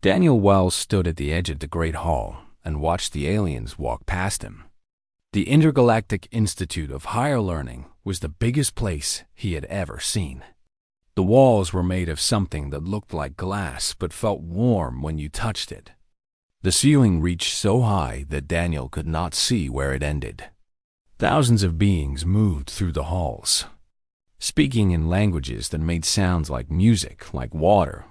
Daniel Wells stood at the edge of the Great Hall and watched the aliens walk past him. The Intergalactic Institute of Higher Learning was the biggest place he had ever seen. The walls were made of something that looked like glass but felt warm when you touched it. The ceiling reached so high that Daniel could not see where it ended. Thousands of beings moved through the halls, speaking in languages that made sounds like music, like water,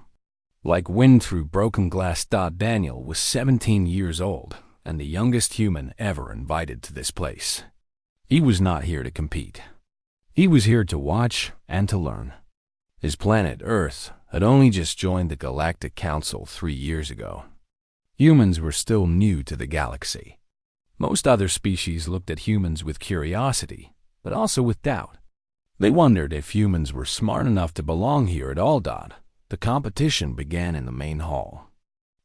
like wind through broken glass. Daniel was 17 years old and the youngest human ever invited to this place. He was not here to compete. He was here to watch and to learn. His planet, Earth, had only just joined the Galactic Council 3 years ago. Humans were still new to the galaxy. Most other species looked at humans with curiosity, but also with doubt. They wondered if humans were smart enough to belong here at all. The competition began in the main hall.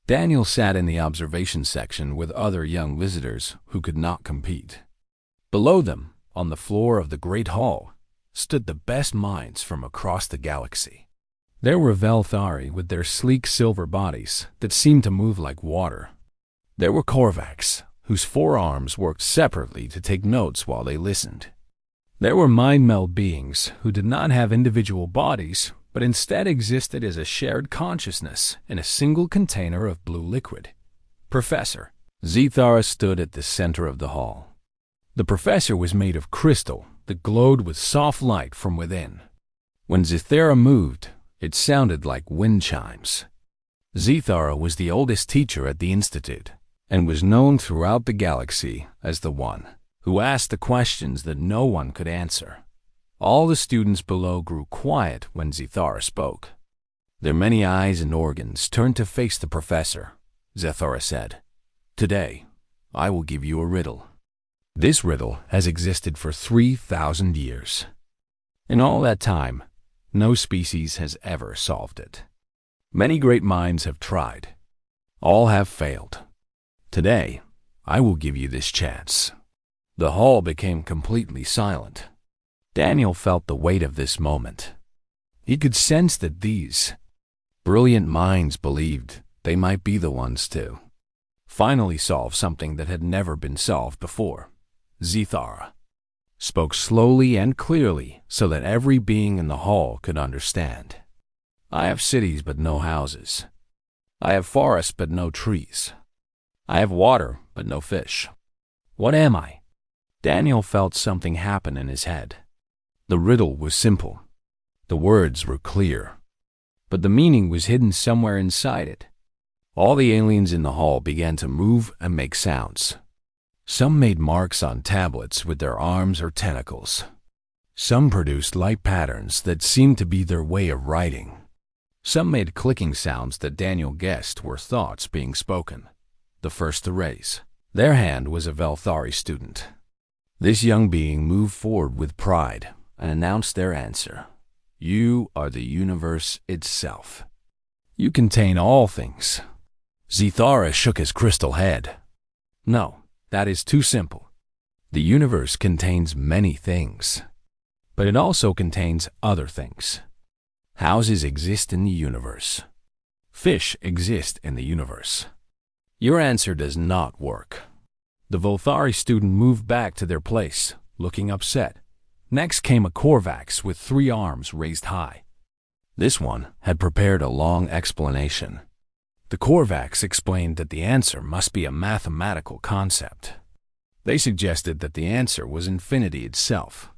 Daniel sat in the observation section with other young visitors who could not compete. Below them, on the floor of the Great Hall, stood the best minds from across the galaxy. There were Velthari with their sleek silver bodies that seemed to move like water. There were Korvax, whose forearms worked separately to take notes while they listened. There were mind-meld beings who did not have individual bodies, but instead existed as a shared consciousness in a single container of blue liquid. Professor Zethara stood at the center of the hall. The professor was made of crystal that glowed with soft light from within. When Zethara moved, it sounded like wind chimes. Zethara was the oldest teacher at the Institute and was known throughout the galaxy as the one who asked the questions that no one could answer. All the students below grew quiet when Zethara spoke. Their many eyes and organs turned to face the professor. Zethara said, "Today, I will give you a riddle. This riddle has existed for 3,000 years. In all that time, no species has ever solved it. Many great minds have tried. All have failed. Today, I will give you this chance." The hall became completely silent. Daniel felt the weight of this moment. He could sense that these brilliant minds believed they might be the ones to finally solve something that had never been solved before. Zethara spoke slowly and clearly so that every being in the hall could understand. "I have cities but no houses. I have forests but no trees. I have water but no fish. What am I?" Daniel felt something happen in his head. The riddle was simple. The words were clear, but the meaning was hidden somewhere inside it. All the aliens in the hall began to move and make sounds. Some made marks on tablets with their arms or tentacles. Some produced light patterns that seemed to be their way of writing. Some made clicking sounds that Daniel guessed were thoughts being spoken. The first to raise their hand was a Velthari student. This young being moved forward with pride and announced their answer. "You are the universe itself. You contain all things." Zethara shook his crystal head. "No, that is too simple. The universe contains many things, but it also contains other things. Houses exist in the universe. Fish exist in the universe. Your answer does not work." The Velthari student moved back to their place, looking upset. Next came a Korvax with 3 arms raised high. This one had prepared a long explanation. The Korvax explained that the answer must be a mathematical concept. They suggested that the answer was infinity itself.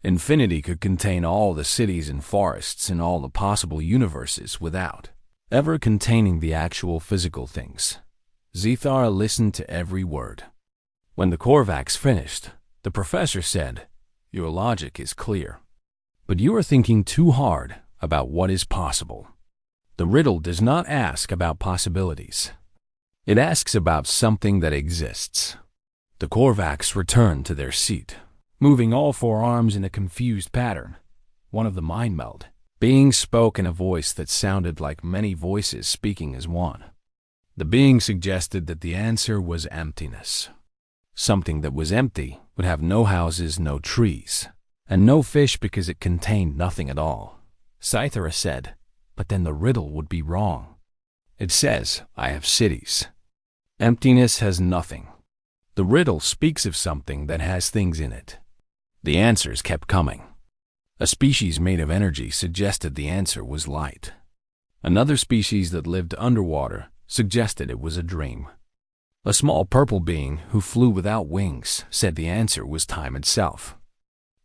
Infinity could contain all the cities and forests in all the possible universes without ever containing the actual physical things. Zethara listened to every word. When the Korvax finished, the professor said, "Your logic is clear, but you are thinking too hard about what is possible. The riddle does not ask about possibilities. It asks about something that exists." The Korvax returned to their seat, moving all 4 arms in a confused pattern. One of the mind-meld beings spoke in a voice that sounded like many voices speaking as one. The being suggested that the answer was emptiness. Something that was empty would have no houses, no trees, and no fish because it contained nothing at all. Zethara said, "But then the riddle would be wrong." It says, I have cities. Emptiness has nothing. The riddle speaks of something that has things in it. The answers kept coming. A species made of energy suggested the answer was light. Another species that lived underwater suggested it was a dream. A small purple being who flew without wings said the answer was time itself.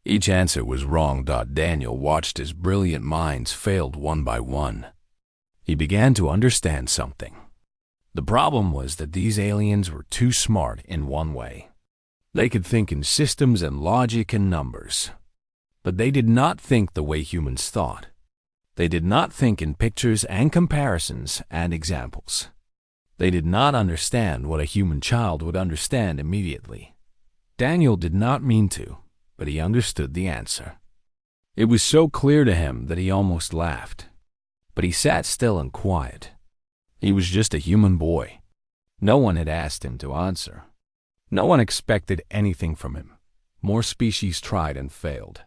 Each answer was wrong. Daniel watched as brilliant minds failed one by one. He began to understand something. The problem was that these aliens were too smart in one way. They could think in systems and logic and numbers. But they did not think the way humans thought. They did not think in pictures and comparisons and examples. They did not understand what a human child would understand immediately. Daniel did not mean to, but he understood the answer. It was so clear to him that he almost laughed. But he sat still and quiet. He was just a human boy. No one had asked him to answer. No one expected anything from him. More species tried and failed.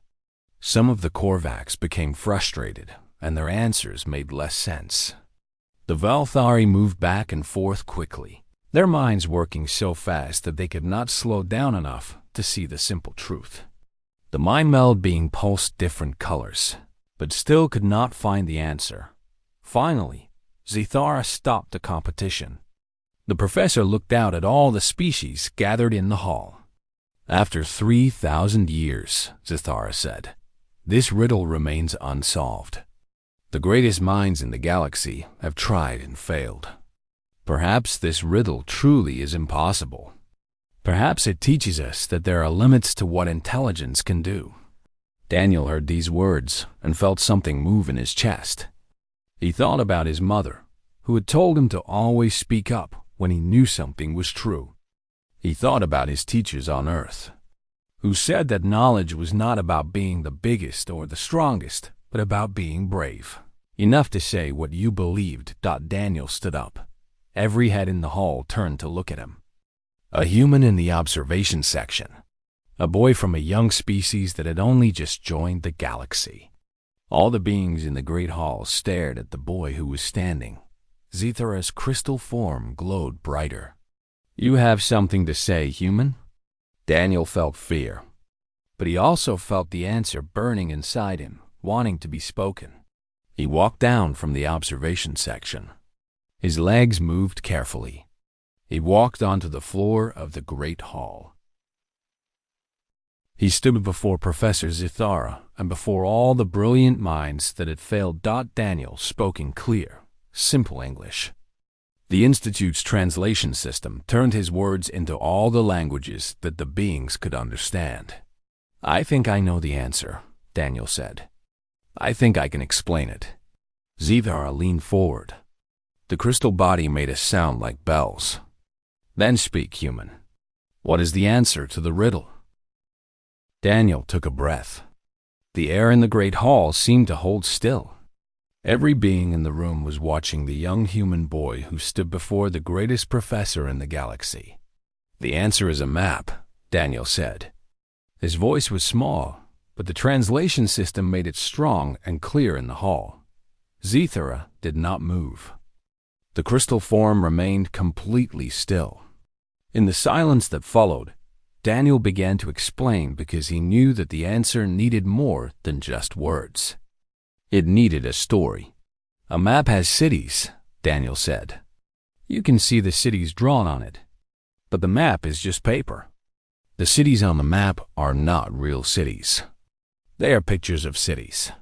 Some of the Korvax became frustrated, and their answers made less sense. The Valthari moved back and forth quickly, their minds working so fast that they could not slow down enough to see the simple truth. The mind meld being pulsed different colors, but still could not find the answer. Finally, Zithara stopped the competition. The professor looked out at all the species gathered in the hall. After 3,000 years, Zithara said, this riddle remains unsolved. The greatest minds in the galaxy have tried and failed. Perhaps this riddle truly is impossible. Perhaps it teaches us that there are limits to what intelligence can do. Daniel heard these words and felt something move in his chest. He thought about his mother, who had told him to always speak up when he knew something was true. He thought about his teachers on Earth, who said that knowledge was not about being the biggest or the strongest, but about being brave. Enough to say what you believed. Daniel stood up. Every head in the hall turned to look at him. A human in the observation section. A boy from a young species that had only just joined the galaxy. All the beings in the great hall stared at the boy who was standing. Zithara's crystal form glowed brighter. You have something to say, human? Daniel felt fear, but he also felt the answer burning inside him, wanting to be spoken. He walked down from the observation section. His legs moved carefully. He walked onto the floor of the great hall. He stood before Professor Zithara and before all the brilliant minds that had failed. Daniel spoke in clear, simple English. The Institute's translation system turned his words into all the languages that the beings could understand. I think I know the answer, Daniel said. I think I can explain it. Zithara leaned forward. The crystal body made a sound like bells. Then speak, human. What is the answer to the riddle? Daniel took a breath. The air in the great hall seemed to hold still. Every being in the room was watching the young human boy who stood before the greatest professor in the galaxy. The answer is a map, Daniel said. His voice was small, but the translation system made it strong and clear in the hall. Zithara did not move. The crystal form remained completely still. In the silence that followed, Daniel began to explain because he knew that the answer needed more than just words. It needed a story. A map has cities, Daniel said. You can see the cities drawn on it, but the map is just paper. The cities on the map are not real cities. They are pictures of cities.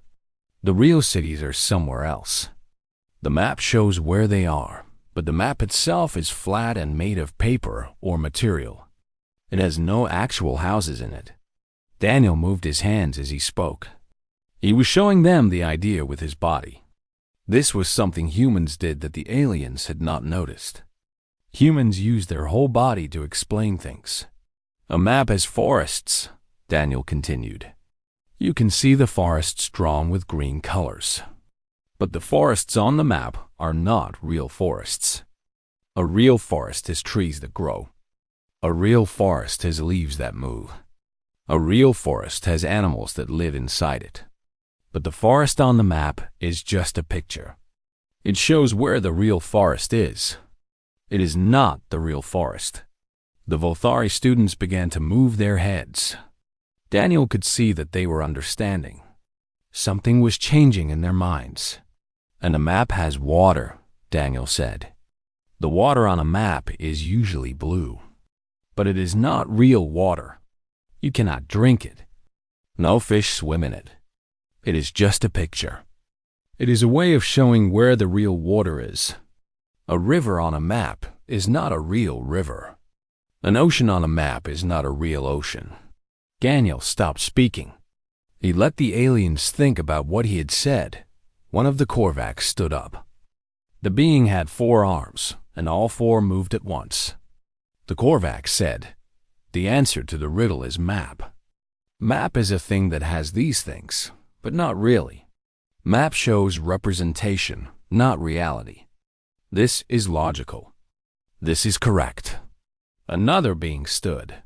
The real cities are somewhere else. The map shows where they are, but the map itself is flat and made of paper or material. It has no actual houses in it. Daniel moved his hands as he spoke. He was showing them the idea with his body. This was something humans did that the aliens had not noticed. Humans use their whole body to explain things. A map has forests, Daniel continued. You can see the forests drawn with green colors. But the forests on the map are not real forests. A real forest has trees that grow. A real forest has leaves that move. A real forest has animals that live inside it. But the forest on the map is just a picture. It shows where the real forest is. It is not the real forest. The Volthari students began to move their heads. Daniel could see that they were understanding. Something was changing in their minds. And a map has water, Daniel said. The water on a map is usually blue. But it is not real water. You cannot drink it. No fish swim in it. It is just a picture. It is a way of showing where the real water is. A river on a map is not a real river. An ocean on a map is not a real ocean. Daniel stopped speaking. He let the aliens think about what he had said. One of the Korvax stood up. The being had 4 arms, and all 4 moved at once. The Korvax said, "The answer to the riddle is map. Map is a thing that has these things, but not really. Map shows representation, not reality. This is logical. This is correct." Another being stood,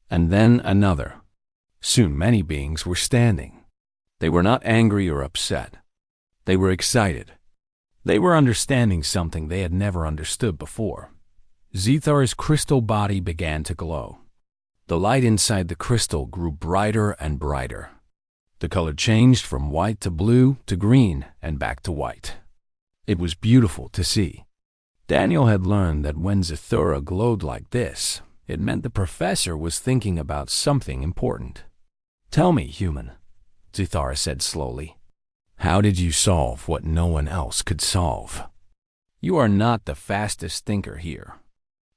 and then another. Soon many beings were standing. They were not angry or upset. They were excited. They were understanding something they had never understood before. Zethar's crystal body began to glow. The light inside the crystal grew brighter and brighter. The color changed from white to blue to green and back to white. It was beautiful to see. Daniel had learned that when Zathura glowed like this, it meant the professor was thinking about something important. "Tell me, human," Zathura said slowly, "how did you solve what no one else could solve? You are not the fastest thinker here.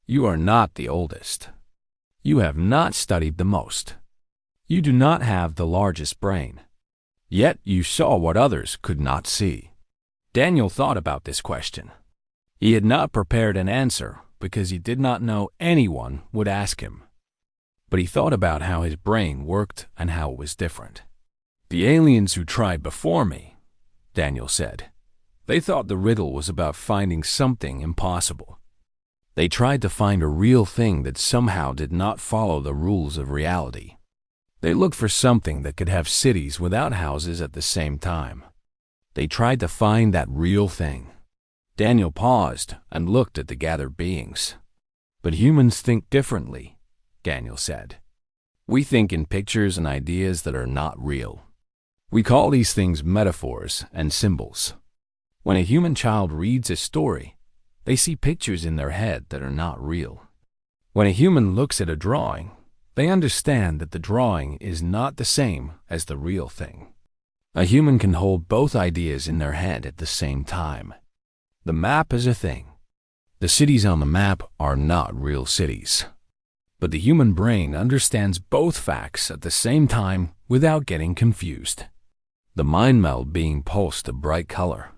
You are not the oldest. You have not studied the most. You do not have the largest brain. Yet you saw what others could not see." Daniel thought about this question. He had not prepared an answer because he did not know anyone would ask him. But he thought about how his brain worked and how it was different. "The aliens who tried before me," Daniel said, "they thought the riddle was about finding something impossible. They tried to find a real thing that somehow did not follow the rules of reality. They looked for something that could have cities without houses at the same time. They tried to find that real thing." Daniel paused and looked at the gathered beings. "But humans think differently," Daniel said. "We think in pictures and ideas that are not real. We call these things metaphors and symbols. When a human child reads a story, they see pictures in their head that are not real. When a human looks at a drawing, they understand that the drawing is not the same as the real thing. A human can hold both ideas in their head at the same time. The map is a thing. The cities on the map are not real cities. But the human brain understands both facts at the same time without getting confused. The mind meld being pulsed a bright color.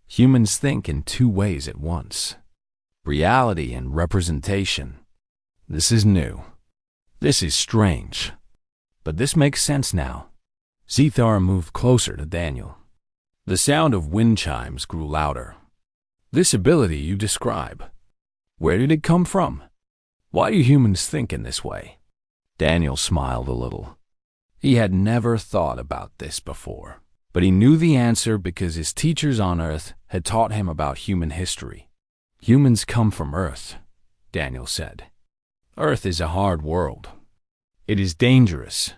Humans think in 2 ways at once. Reality and representation. This is new. This is strange. But this makes sense now." Zethar moved closer to Daniel. The sound of wind chimes grew louder. "This ability you describe, where did it come from? Why do humans think in this way?" Daniel smiled a little. He had never thought about this before, but he knew the answer because his teachers on Earth had taught him about human history. "Humans come from Earth," Daniel said. "Earth is a hard world. It is dangerous.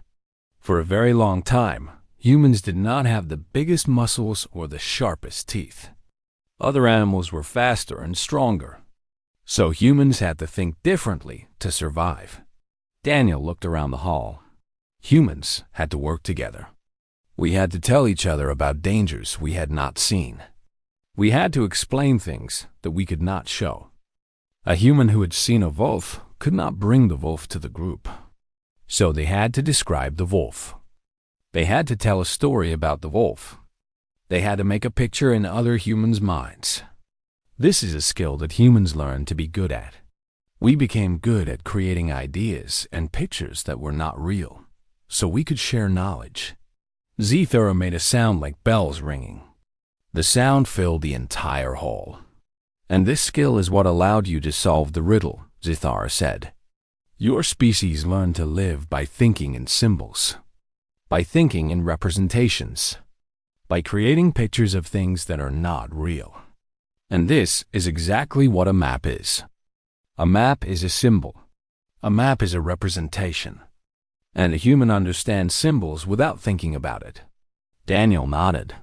For a very long time, humans did not have the biggest muscles or the sharpest teeth. Other animals were faster and stronger. So humans had to think differently to survive." Daniel looked around the hall. Humans had to work together. We had to tell each other about dangers we had not seen. We had to explain things that we could not show. A human who had seen a wolf could not bring the wolf to the group. So they had to describe the wolf. They had to tell a story about the wolf. They had to make a picture in other humans' minds. This is a skill that humans learn to be good at. We became good at creating ideas and pictures that were not real, so we could share knowledge. Zethara made a sound like bells ringing. The sound filled the entire hall. "And this skill is what allowed you to solve the riddle," Zethara said. "Your species learned to live by thinking in symbols, by thinking in representations, by creating pictures of things that are not real. And this is exactly what a map is. A map is a symbol. A map is a representation. And a human understands symbols without thinking about it. Daniel nodded.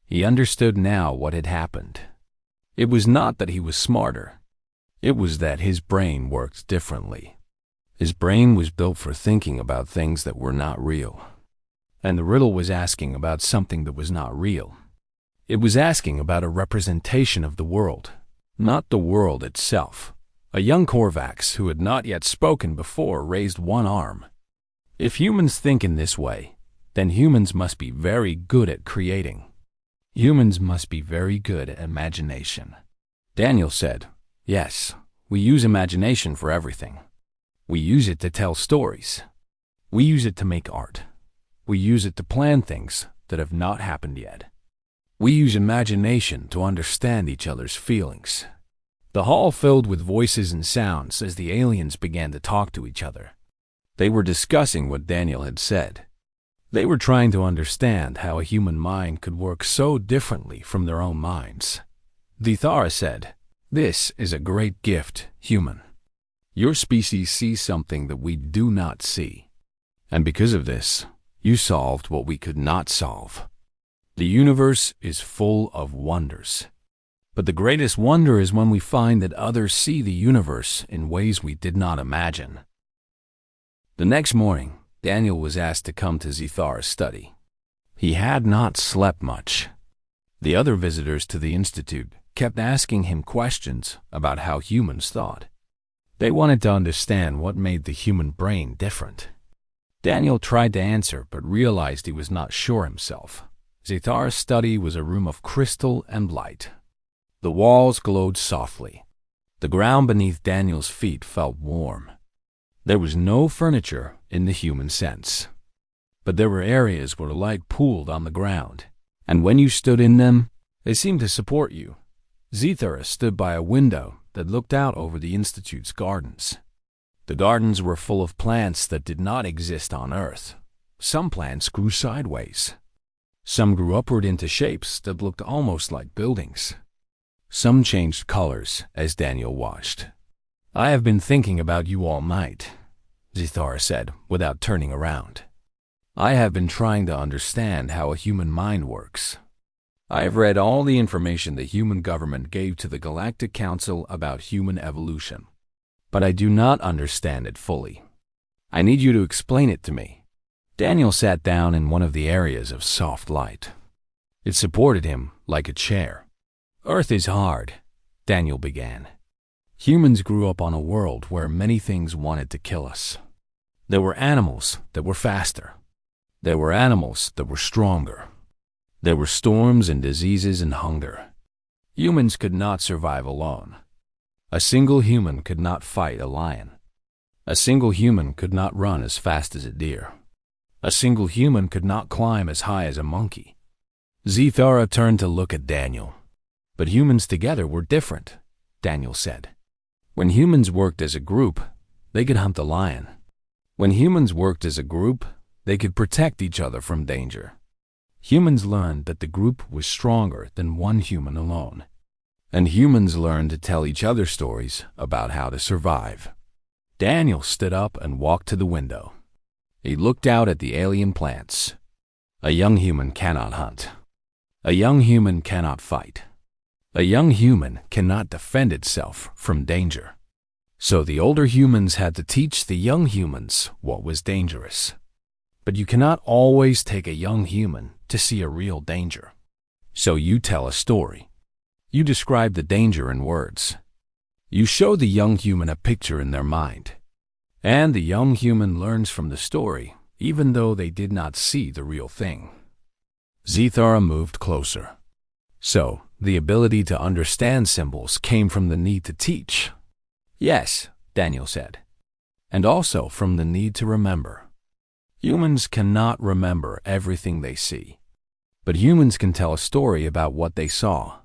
He understood now what had happened. It was not that he was smarter. It was that his brain worked differently. His brain was built for thinking about things that were not real. And the riddle was asking about something that was not real. It was asking about a representation of the world, not the world itself. A young Korvax who had not yet spoken before raised one arm. If humans think in this way, then humans must be very good at creating. Humans must be very good at imagination. Daniel said, yes, we use imagination for everything. We use it to tell stories. We use it to make art. We use it to plan things that have not happened yet. We use imagination to understand each other's feelings. The hall filled with voices and sounds as the aliens began to talk to each other. They were discussing what Daniel had said. They were trying to understand how a human mind could work so differently from their own minds. Zithara said, "This is a great gift, human. Your species sees something that we do not see. And because of this, you solved what we could not solve. The universe is full of wonders. But the greatest wonder is when we find that others see the universe in ways we did not imagine." The next morning, Daniel was asked to come to Zithara's study. He had not slept much. The other visitors to the institute kept asking him questions about how humans thought. They wanted to understand what made the human brain different. Daniel tried to answer but realized he was not sure himself. Zithara's study was a room of crystal and light. The walls glowed softly. The ground beneath Daniel's feet felt warm. There was no furniture in the human sense. But there were areas where light pooled on the ground, and when you stood in them, they seemed to support you. Zithara stood by a window that looked out over the Institute's gardens. The gardens were full of plants that did not exist on Earth. Some plants grew sideways. Some grew upward into shapes that looked almost like buildings. Some changed colors as Daniel watched. "I have been thinking about you all night," Zithara said, without turning around. "I have been trying to understand how a human mind works. I have read all the information the human government gave to the Galactic Council about human evolution. But I do not understand it fully. I need you to explain it to me." Daniel sat down in one of the areas of soft light. It supported him like a chair. "Earth is hard," Daniel began. "Humans grew up on a world where many things wanted to kill us. There were animals that were faster. There were animals that were stronger. There were storms and diseases and hunger. Humans could not survive alone. A single human could not fight a lion. A single human could not run as fast as a deer. A single human could not climb as high as a monkey." Zithara turned to look at Daniel. "But humans together were different," Daniel said. "When humans worked as a group, they could hunt the lion. When humans worked as a group, they could protect each other from danger. Humans learned that the group was stronger than one human alone. And humans learned to tell each other stories about how to survive." Daniel stood up and walked to the window. He looked out at the alien plants. A young human cannot hunt. A young human cannot fight. A young human cannot defend itself from danger. So the older humans had to teach the young humans what was dangerous. But you cannot always take a young human to see a real danger. So you tell a story. You describe the danger in words. You show the young human a picture in their mind. And the young human learns from the story, even though they did not see the real thing. Zithara moved closer. "So, the ability to understand symbols came from the need to teach." "Yes," Daniel said. "And also from the need to remember. Humans cannot remember everything they see. But humans can tell a story about what they saw.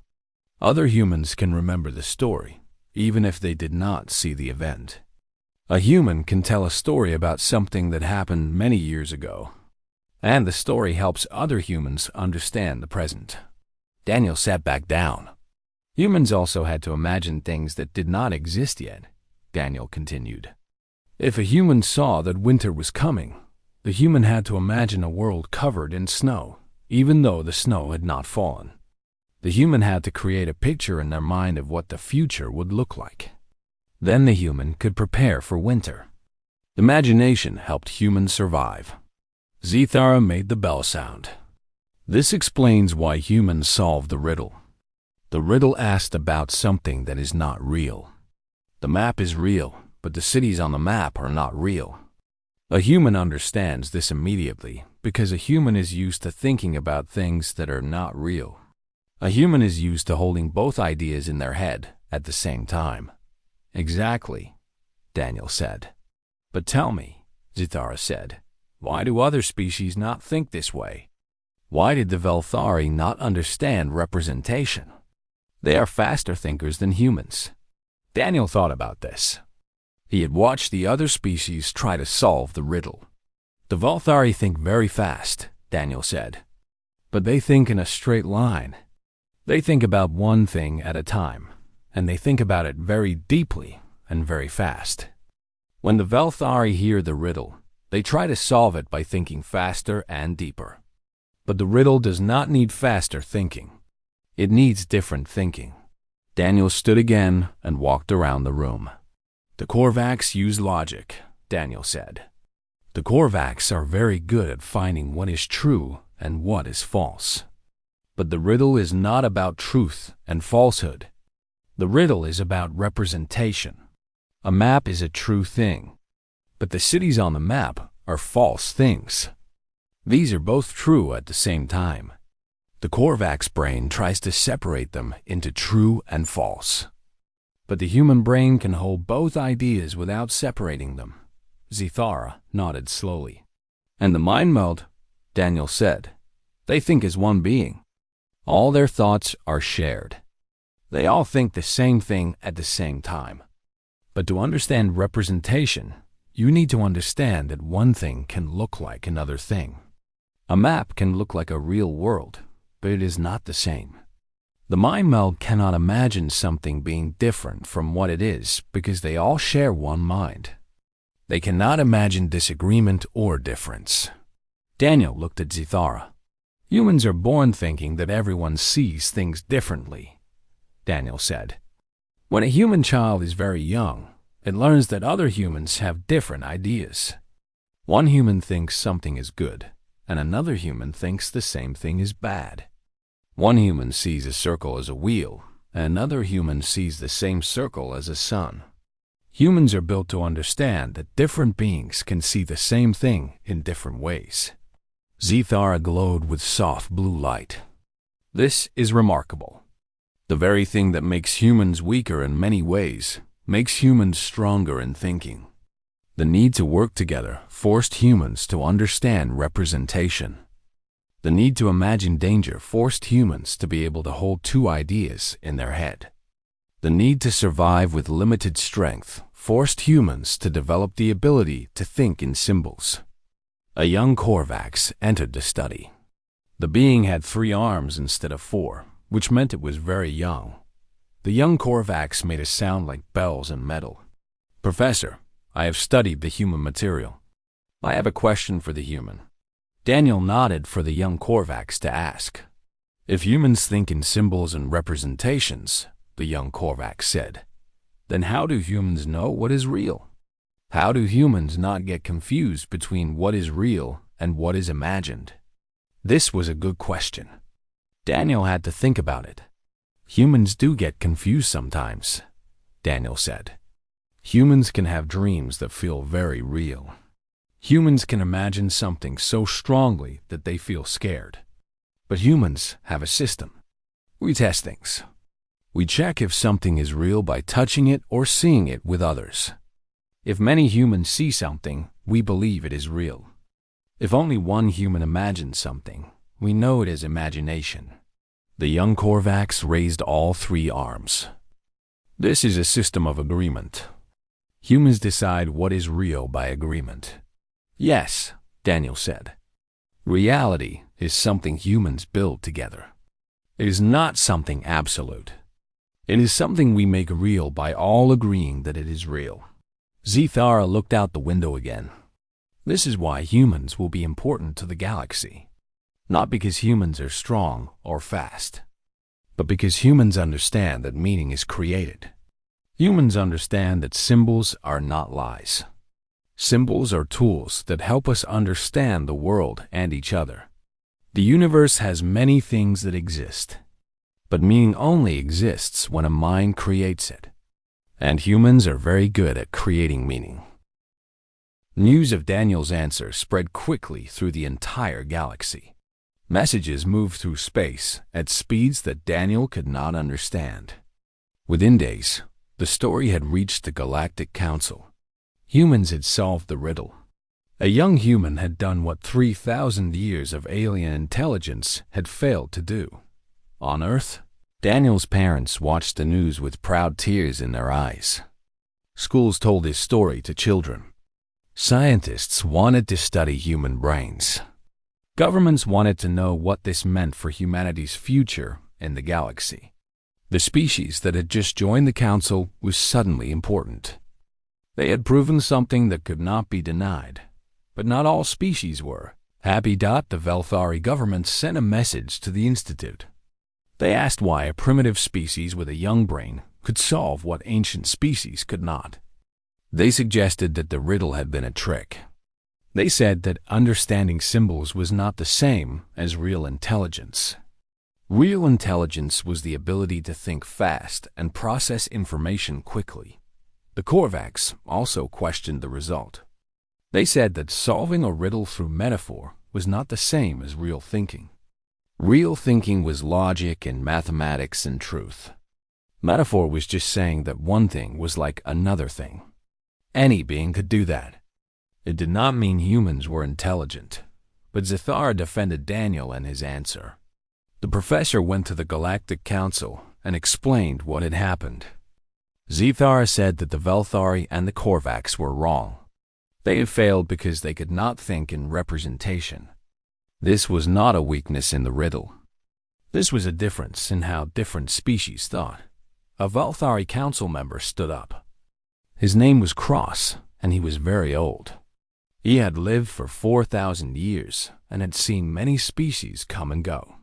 Other humans can remember the story, even if they did not see the event. A human can tell a story about something that happened many years ago. And the story helps other humans understand the present." Daniel sat back down. Humans also had to imagine things that did not exist yet, Daniel continued. If a human saw that winter was coming, the human had to imagine a world covered in snow, even though the snow had not fallen. The human had to create a picture in their mind of what the future would look like. Then the human could prepare for winter. Imagination helped humans survive. Zithara made the bell sound. This explains why humans solved the riddle. The riddle asked about something that is not real. The map is real, but the cities on the map are not real. A human understands this immediately because a human is used to thinking about things that are not real. A human is used to holding both ideas in their head at the same time. Exactly, Daniel said. But tell me, Zithara said, why do other species not think this way? Why did the Velthari not understand representation? They are faster thinkers than humans. Daniel thought about this. He had watched the other species try to solve the riddle. The Velthari think very fast, Daniel said. But they think in a straight line. They think about one thing at a time, and they think about it very deeply and very fast. When the Velthari hear the riddle, they try to solve it by thinking faster and deeper. But the riddle does not need faster thinking. It needs different thinking. Daniel stood again and walked around the room. The Korvax use logic, Daniel said. The Korvax are very good at finding what is true and what is false. But the riddle is not about truth and falsehood. The riddle is about representation. A map is a true thing, but the cities on the map are false things. These are both true at the same time. The Korvax brain tries to separate them into true and false. But the human brain can hold both ideas without separating them. Zithara nodded slowly. And the mind meld, Daniel said. They think as one being. All their thoughts are shared. They all think the same thing at the same time. But to understand representation, you need to understand that one thing can look like another thing. A map can look like a real world, but it is not the same. The mind meld cannot imagine something being different from what it is because they all share one mind. They cannot imagine disagreement or difference. Daniel looked at Zithara. Humans are born thinking that everyone sees things differently, Daniel said. When a human child is very young, it learns that other humans have different ideas. One human thinks something is good, and another human thinks the same thing is bad. One human sees a circle as a wheel, and another human sees the same circle as a sun. Humans are built to understand that different beings can see the same thing in different ways. Zithara glowed with soft blue light. This is remarkable. The very thing that makes humans weaker in many ways makes humans stronger in thinking. The need to work together forced humans to understand representation. The need to imagine danger forced humans to be able to hold two ideas in their head. The need to survive with limited strength forced humans to develop the ability to think in symbols. A young Korvax entered the study. The being had 3 arms instead of 4, which meant it was very young. The young Korvax made a sound like bells and metal. Professor, I have studied the human material. I have a question for the human. Daniel nodded for the young Korvax to ask. If humans think in symbols and representations, the young Korvax said, then how do humans know what is real? How do humans not get confused between what is real and what is imagined? This was a good question. Daniel had to think about it. Humans do get confused sometimes, Daniel said. Humans can have dreams that feel very real. Humans can imagine something so strongly that they feel scared. But humans have a system. We test things. We check if something is real by touching it or seeing it with others. If many humans see something, we believe it is real. If only one human imagines something, we know it is imagination. The young Korvax raised all 3 arms. This is a system of agreement. Humans decide what is real by agreement. Yes, Daniel said. Reality is something humans build together. It is not something absolute. It is something we make real by all agreeing that it is real. Zithara looked out the window again. This is why humans will be important to the galaxy. Not because humans are strong or fast, but because humans understand that meaning is created. Humans understand that symbols are not lies. Symbols are tools that help us understand the world and each other. The universe has many things that exist, but meaning only exists when a mind creates it. And humans are very good at creating meaning. News of Daniel's answer spread quickly through the entire galaxy. Messages moved through space at speeds that Daniel could not understand. Within days, the story had reached the Galactic Council. Humans had solved the riddle. A young human had done what 3,000 years of alien intelligence had failed to do. On Earth, Daniel's parents watched the news with proud tears in their eyes. Schools told his story to children. Scientists wanted to study human brains. Governments wanted to know what this meant for humanity's future in the galaxy. The species that had just joined the council was suddenly important. They had proven something that could not be denied, but not all species were. Happy. The Velthari government sent a message to the Institute. They asked why a primitive species with a young brain could solve what ancient species could not. They suggested that the riddle had been a trick. They said that understanding symbols was not the same as real intelligence. Real intelligence was the ability to think fast and process information quickly. The Korvax also questioned the result. They said that solving a riddle through metaphor was not the same as real thinking. Real thinking was logic and mathematics and truth. Metaphor was just saying that one thing was like another thing. Any being could do that. It did not mean humans were intelligent, but Zithara defended Daniel and his answer. The professor went to the Galactic Council and explained what had happened. Zithara said that the Velthari and the Korvax were wrong. They had failed because they could not think in representation. This was not a weakness in the riddle. This was a difference in how different species thought. A Velthari council member stood up. His name was Cross, and he was very old. He had lived for 4,000 years and had seen many species come and go.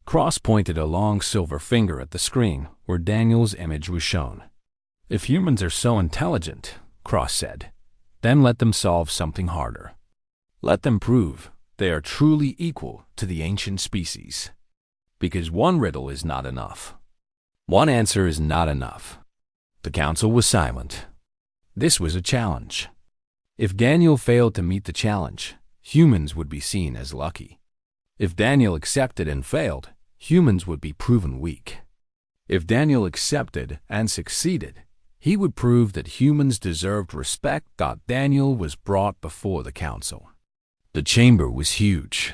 Cross pointed a long silver finger at the screen where Daniel's image was shown. If humans are so intelligent, Cross said, then let them solve something harder. Let them prove they are truly equal to the ancient species. Because one riddle is not enough. One answer is not enough. The council was silent. This was a challenge. If Daniel failed to meet the challenge, humans would be seen as lucky. If Daniel accepted and failed, humans would be proven weak. If Daniel accepted and succeeded, he would prove that humans deserved respect. Daniel was brought before the council. The chamber was huge.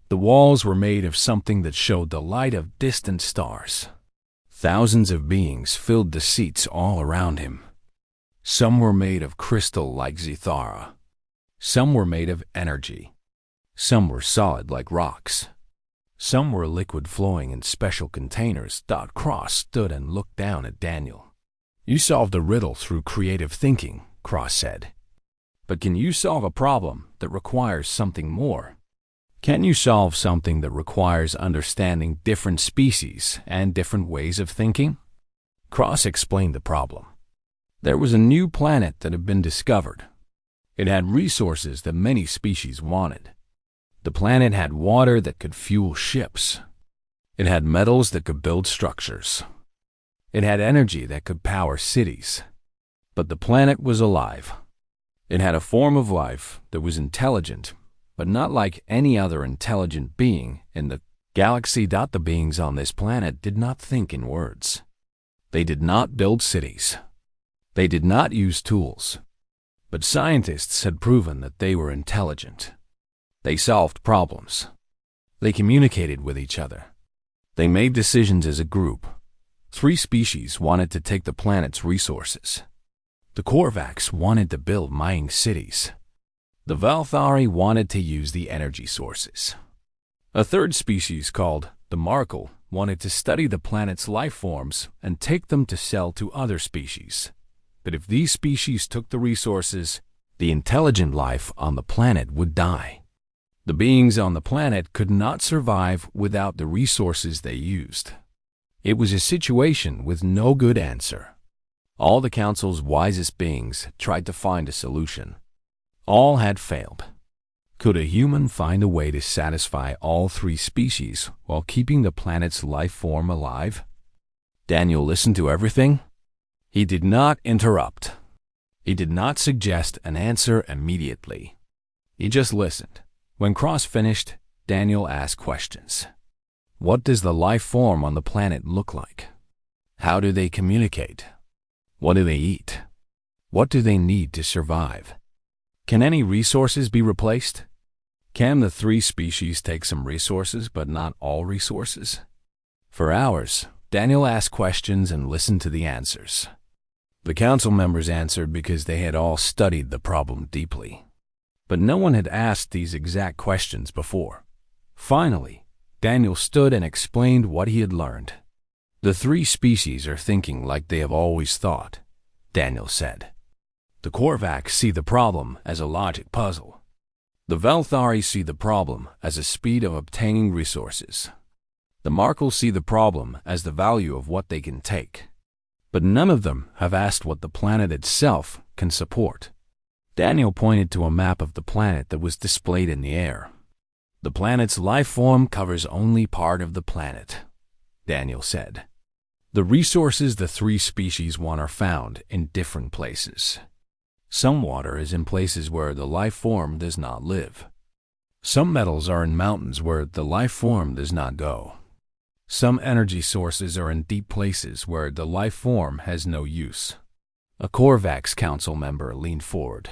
The walls were made of something that showed the light of distant stars. Thousands of beings filled the seats all around him. Some were made of crystal like Zithara. Some were made of energy. Some were solid like rocks. Some were liquid flowing in special containers. Cross stood and looked down at Daniel. You solved a riddle through creative thinking, Cross said. But can you solve a problem that requires something more? Can you solve something that requires understanding different species and different ways of thinking? Cross explained the problem. There was a new planet that had been discovered. It had resources that many species wanted. The planet had water that could fuel ships. It had metals that could build structures. It had energy that could power cities. But the planet was alive. It had a form of life that was intelligent, but not like any other intelligent being in the galaxy. The beings on this planet did not think in words. They did not build cities. They did not use tools. But scientists had proven that they were intelligent. They solved problems. They communicated with each other. They made decisions as a group. 3 species wanted to take the planet's resources. The Korvax wanted to build mining cities. The Velthari wanted to use the energy sources. A third species called the Markle wanted to study the planet's life forms and take them to sell to other species. But if these species took the resources, the intelligent life on the planet would die. The beings on the planet could not survive without the resources they used. It was a situation with no good answer. All the council's wisest beings tried to find a solution. All had failed. Could a human find a way to satisfy all three species while keeping the planet's life form alive? Daniel listened to everything. He did not interrupt. He did not suggest an answer immediately. He just listened. When Cross finished, Daniel asked questions. What does the life form on the planet look like? How do they communicate? What do they eat? What do they need to survive? Can any resources be replaced? Can the three species take some resources but not all resources? For hours, Daniel asked questions and listened to the answers. The council members answered because they had all studied the problem deeply. But no one had asked these exact questions before. Finally, Daniel stood and explained what he had learned. The three species are thinking like they have always thought, Daniel said. The Korvax see the problem as a logic puzzle. The Velthari see the problem as a speed of obtaining resources. The Markles see the problem as the value of what they can take. But none of them have asked what the planet itself can support. Daniel pointed to a map of the planet that was displayed in the air. The planet's life form covers only part of the planet, Daniel said. The resources the three species want are found in different places. Some water is in places where the life form does not live. Some metals are in mountains where the life form does not go. Some energy sources are in deep places where the life form has no use. A Korvax council member leaned forward.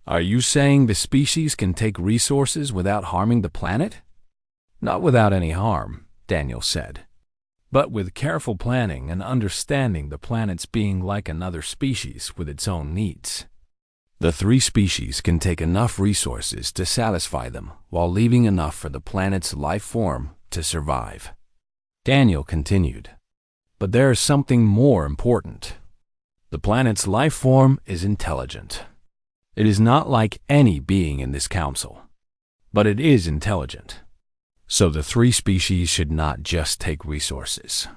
Are you saying the species can take resources without harming the planet? Not without any harm, Daniel said. But with careful planning and understanding the planet's being like another species with its own needs. The three species can take enough resources to satisfy them while leaving enough for the planet's life form to survive. Daniel continued. But there is something more important. The planet's life form is intelligent. It is not like any being in this council, but it is intelligent. So the three species should not just take resources.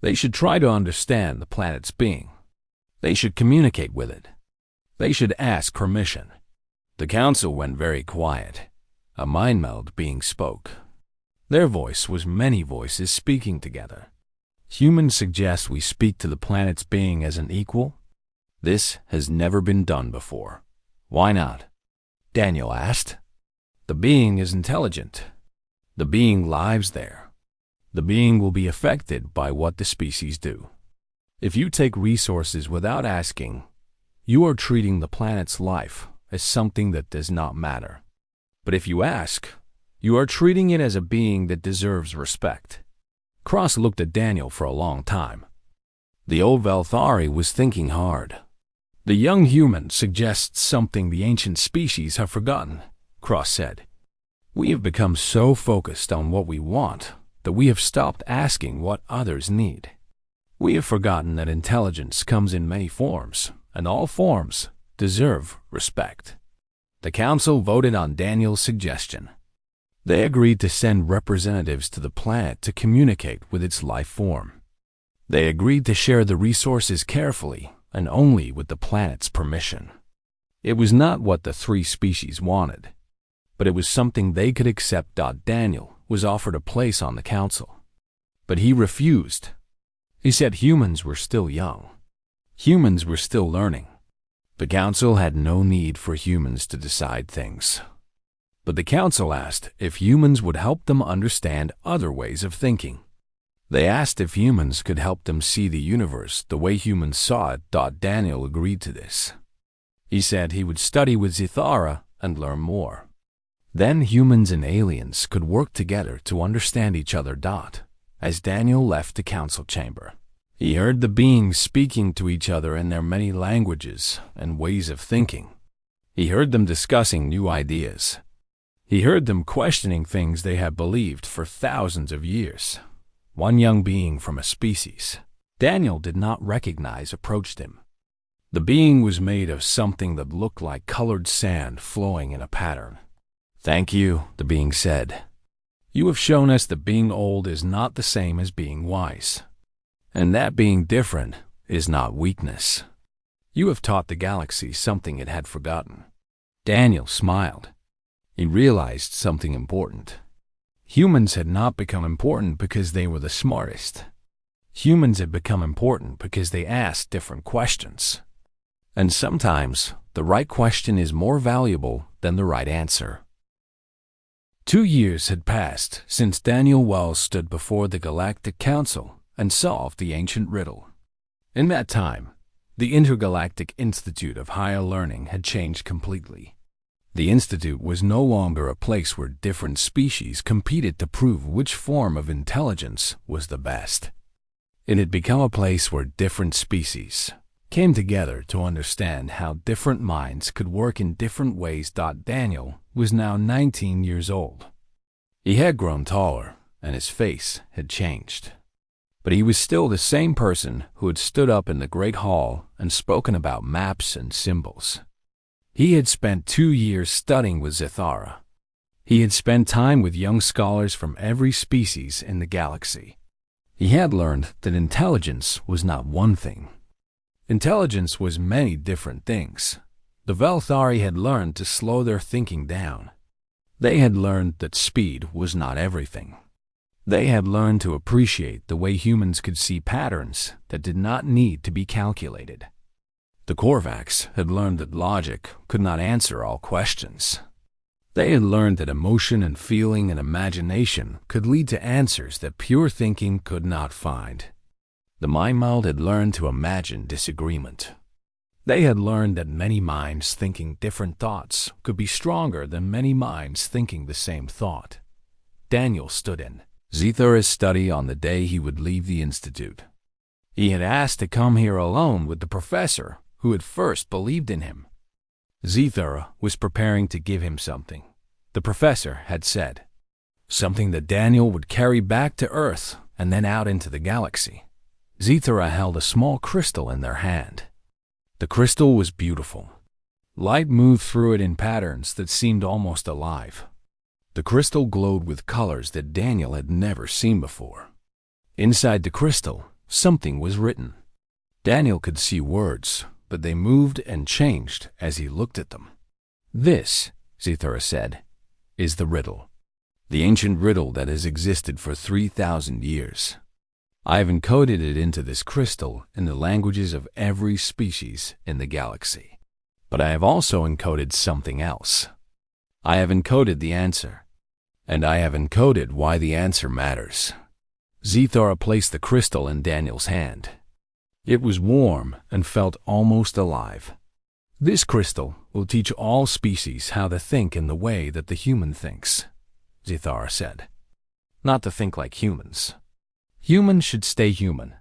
They should try to understand the planet's being. They should communicate with it. They should ask permission. The council went very quiet. A mind meld being spoke. Their voice was many voices speaking together. Humans suggest we speak to the planet's being as an equal. This has never been done before. Why not? Daniel asked. The being is intelligent. The being lives there. The being will be affected by what the species do. If you take resources without asking, you are treating the planet's life as something that does not matter. But if you ask, you are treating it as a being that deserves respect. Cross looked at Daniel for a long time. The old Velthari was thinking hard. The young human suggests something the ancient species have forgotten, Cross said. We have become so focused on what we want that we have stopped asking what others need. We have forgotten that intelligence comes in many forms, and all forms deserve respect. The council voted on Daniel's suggestion. They agreed to send representatives to the planet to communicate with its life form. They agreed to share the resources carefully and only with the planet's permission. It was not what the three species wanted, but it was something they could accept. Daniel was offered a place on the council, but he refused. He said humans were still young. Humans were still learning. The council had no need for humans to decide things. But the council asked if humans would help them understand other ways of thinking. They asked if humans could help them see the universe the way humans saw it. Daniel agreed to this. He said he would study with Zithara and learn more. Then humans and aliens could work together to understand each other. As Daniel left the council chamber, he heard the beings speaking to each other in their many languages and ways of thinking. He heard them discussing new ideas. He heard them questioning things they had believed for thousands of years. One young being from a species Daniel did not recognize approached him. The being was made of something that looked like colored sand flowing in a pattern. "Thank you," the being said. "You have shown us that being old is not the same as being wise, and that being different is not weakness. You have taught the galaxy something it had forgotten." Daniel smiled. He realized something important. Humans had not become important because they were the smartest. Humans had become important because they asked different questions. And sometimes, the right question is more valuable than the right answer. 2 years had passed since Daniel Wells stood before the Galactic Council and solved the ancient riddle. In that time, the Intergalactic Institute of Higher Learning had changed completely. The Institute was no longer a place where different species competed to prove which form of intelligence was the best. It had become a place where different species came together to understand how different minds could work in different ways. Daniel was now 19 years old. He had grown taller, and his face had changed. But he was still the same person who had stood up in the Great Hall and spoken about maps and symbols. He had spent 2 years studying with Zithara. He had spent time with young scholars from every species in the galaxy. He had learned that intelligence was not one thing. Intelligence was many different things. The Velthari had learned to slow their thinking down. They had learned that speed was not everything. They had learned to appreciate the way humans could see patterns that did not need to be calculated. The Korvax had learned that logic could not answer all questions. They had learned that emotion and feeling and imagination could lead to answers that pure thinking could not find. The Mind-Meld had learned to imagine disagreement. They had learned that many minds thinking different thoughts could be stronger than many minds thinking the same thought. Daniel stood in Zithara's study on the day he would leave the Institute. He had asked to come here alone with the professor who had first believed in him. Zithara was preparing to give him something. The professor had said, something that Daniel would carry back to Earth and then out into the galaxy. Zithara held a small crystal in their hand. The crystal was beautiful. Light moved through it in patterns that seemed almost alive. The crystal glowed with colors that Daniel had never seen before. Inside the crystal, something was written. Daniel could see words, but they moved and changed as he looked at them. "This," Zithara said, "is the riddle. The ancient riddle that has existed for 3,000 years. I have encoded it into this crystal in the languages of every species in the galaxy. But I have also encoded something else. I have encoded the answer, and I have encoded why the answer matters." Zithara placed the crystal in Daniel's hand. It was warm and felt almost alive. "This crystal will teach all species how to think in the way that the human thinks," Zithara said. "Not to think like humans. Humans should stay human,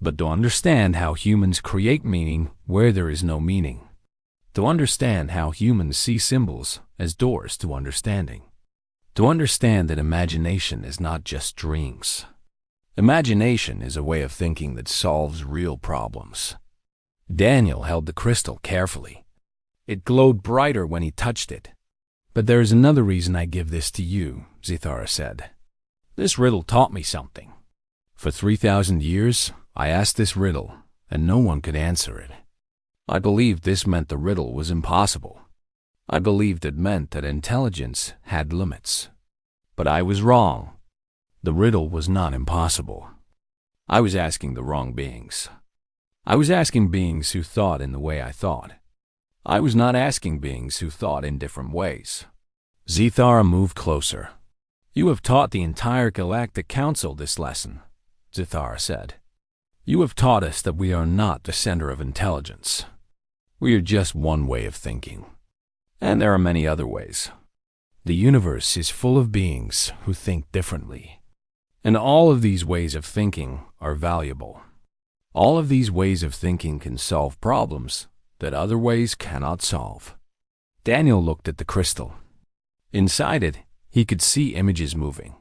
but to understand how humans create meaning where there is no meaning. To understand how humans see symbols as doors to understanding. To understand that imagination is not just dreams. Imagination is a way of thinking that solves real problems." Daniel held the crystal carefully. It glowed brighter when he touched it. "But there is another reason I give this to you," Zithara said. "This riddle taught me something. For 3,000 years, I asked this riddle, and no one could answer it. I believed this meant the riddle was impossible. I believed it meant that intelligence had limits. But I was wrong. The riddle was not impossible. I was asking the wrong beings. I was asking beings who thought in the way I thought. I was not asking beings who thought in different ways." Zithara moved closer. "You have taught the entire Galactic Council this lesson," Zithara said. "You have taught us that we are not the center of intelligence. We are just one way of thinking. And there are many other ways. The universe is full of beings who think differently. And all of these ways of thinking are valuable. All of these ways of thinking can solve problems that other ways cannot solve." Daniel looked at the crystal. Inside it, he could see images moving.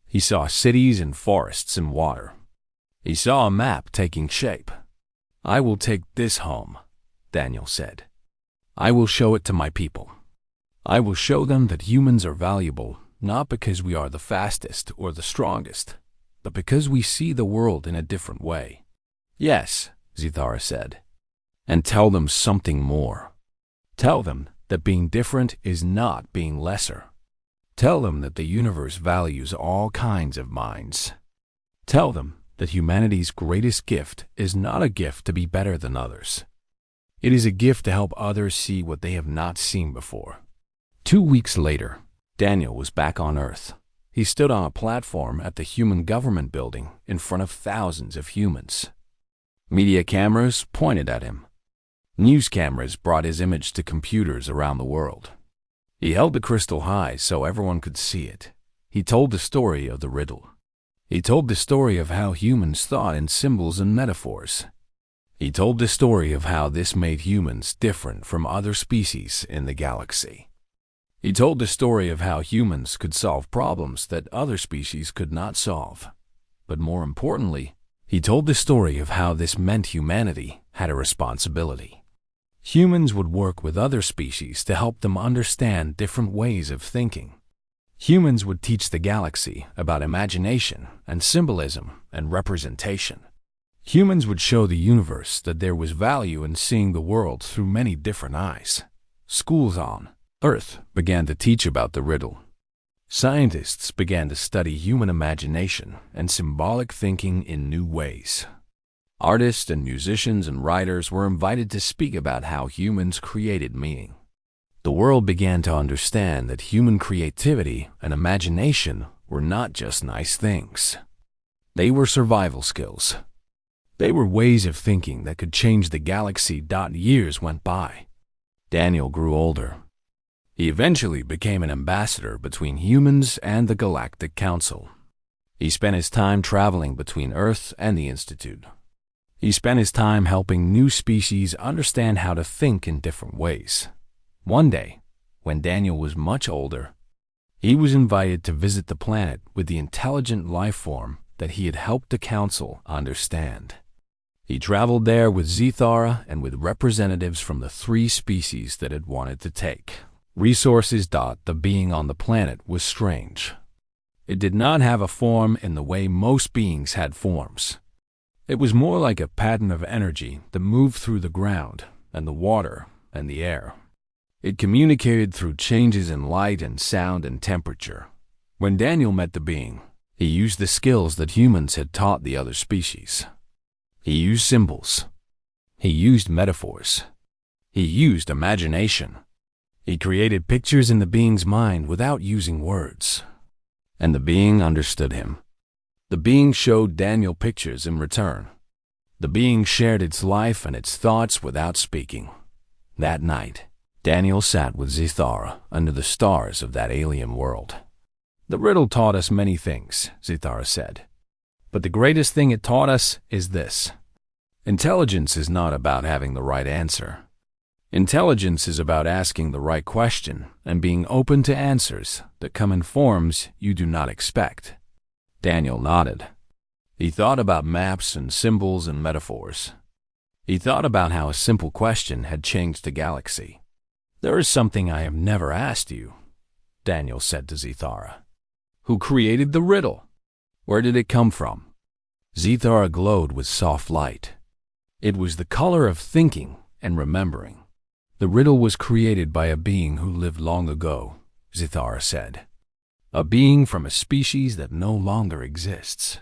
He saw cities and forests and water. He saw a map taking shape. "I will take this home," Daniel said. "I will show it to my people. I will show them that humans are valuable not because we are the fastest or the strongest, but because we see the world in a different way." "Yes," Zithara said. "And tell them something more. Tell them that being different is not being lesser. Tell them that the universe values all kinds of minds. Tell them that humanity's greatest gift is not a gift to be better than others. It is a gift to help others see what they have not seen before." 2 weeks later, Daniel was back on Earth. He stood on a platform at the human government building in front of thousands of humans. Media cameras pointed at him. News cameras brought his image to computers around the world. He held the crystal high so everyone could see it. He told the story of the riddle. He told the story of how humans thought in symbols and metaphors. He told the story of how this made humans different from other species in the galaxy. He told the story of how humans could solve problems that other species could not solve. But more importantly, he told the story of how this meant humanity had a responsibility. Humans would work with other species to help them understand different ways of thinking. Humans would teach the galaxy about imagination and symbolism and representation. Humans would show the universe that there was value in seeing the world through many different eyes. Schools on Earth began to teach about the riddle. Scientists began to study human imagination and symbolic thinking in new ways. Artists and musicians and writers were invited to speak about how humans created meaning. The world began to understand that human creativity and imagination were not just nice things. They were survival skills. They were ways of thinking that could change the galaxy. Years went by. Daniel grew older. He eventually became an ambassador between humans and the Galactic Council. He spent his time traveling between Earth and the Institute. He spent his time helping new species understand how to think in different ways. One day, when Daniel was much older, he was invited to visit the planet with the intelligent life form that he had helped the Council understand. He traveled there with Zithara and with representatives from the 3 species that had wanted to take resources. The being on the planet was strange. It did not have a form in the way most beings had forms. It was more like a pattern of energy that moved through the ground and the water and the air. It communicated through changes in light and sound and temperature. When Daniel met the being, he used the skills that humans had taught the other species. He used symbols. He used metaphors. He used imagination. He created pictures in the being's mind without using words. And the being understood him. The being showed Daniel pictures in return. The being shared its life and its thoughts without speaking. That night, Daniel sat with Zithara under the stars of that alien world. "The riddle taught us many things," Zithara said. "But the greatest thing it taught us is this. Intelligence is not about having the right answer. Intelligence is about asking the right question and being open to answers that come in forms you do not expect." Daniel nodded. He thought about maps and symbols and metaphors. He thought about how a simple question had changed the galaxy. "There is something I have never asked you," Daniel said to Zithara. "Who created the riddle? Where did it come from?" Zithara glowed with soft light. It was the color of thinking and remembering. "The riddle was created by a being who lived long ago," Zithara said. "A being from a species that no longer exists.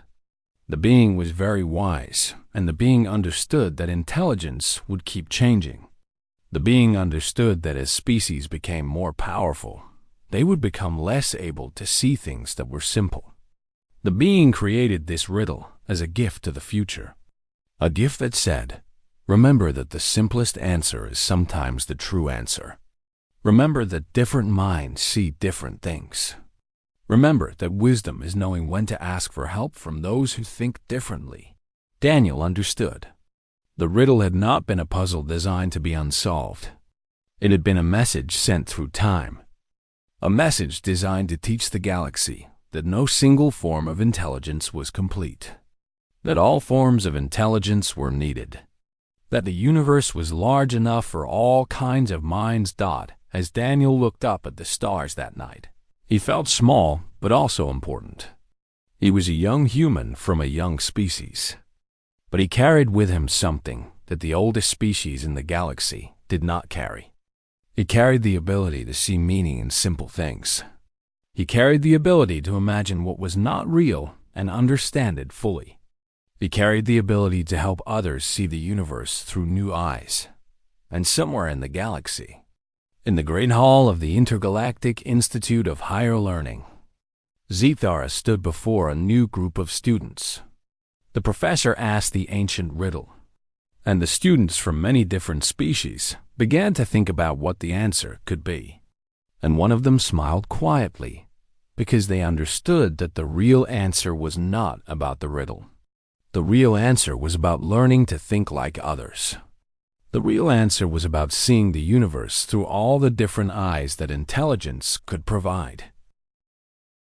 The being was very wise, and the being understood that intelligence would keep changing. The being understood that as species became more powerful, they would become less able to see things that were simple. The being created this riddle as a gift to the future. A gift that said, remember that the simplest answer is sometimes the true answer. Remember that different minds see different things. Remember that wisdom is knowing when to ask for help from those who think differently." Daniel understood. The riddle had not been a puzzle designed to be unsolved. It had been a message sent through time. A message designed to teach the galaxy that no single form of intelligence was complete, that all forms of intelligence were needed, that the universe was large enough for all kinds of minds. As Daniel looked up at the stars that night, he felt small but also important. He was a young human from a young species, but he carried with him something that the oldest species in the galaxy did not carry. He carried the ability to see meaning in simple things. He carried the ability to imagine what was not real and understand it fully. He carried the ability to help others see the universe through new eyes. And somewhere in the galaxy, in the great hall of the Intergalactic Institute of Higher Learning, Zethara stood before a new group of students. The professor asked the ancient riddle, and the students from many different species began to think about what the answer could be. And one of them smiled quietly, because they understood that the real answer was not about the riddle. The real answer was about learning to think like others. The real answer was about seeing the universe through all the different eyes that intelligence could provide.